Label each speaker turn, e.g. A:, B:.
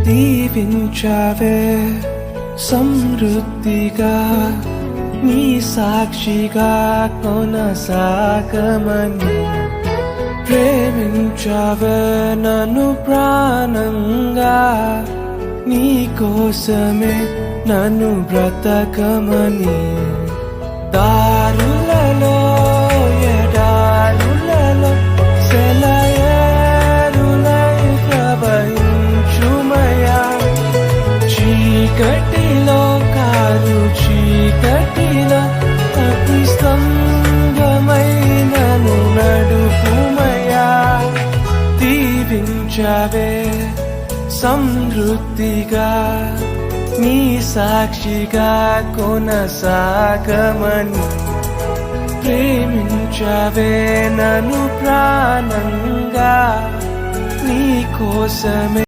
A: దీవించావే సమృద్ధిగా నీ సాక్షిగా కొనసాగమని ప్రేమించావే నన్ను ప్రాణంగా నీ కోసమే నన్ను బ్రతకమని దారులలో ఎడారులలో సెలయేరులై ప్రవహించుమయా చీకటిలో కారు చీకటిలో అతి స్తంభమై నన్ను నడుపుమయా దీవించావే సమృద్ధిగా నీ సాక్షిగా కొనసాగమని ప్రేమించావే నన్ను ప్రాణంగా నీ కోసమే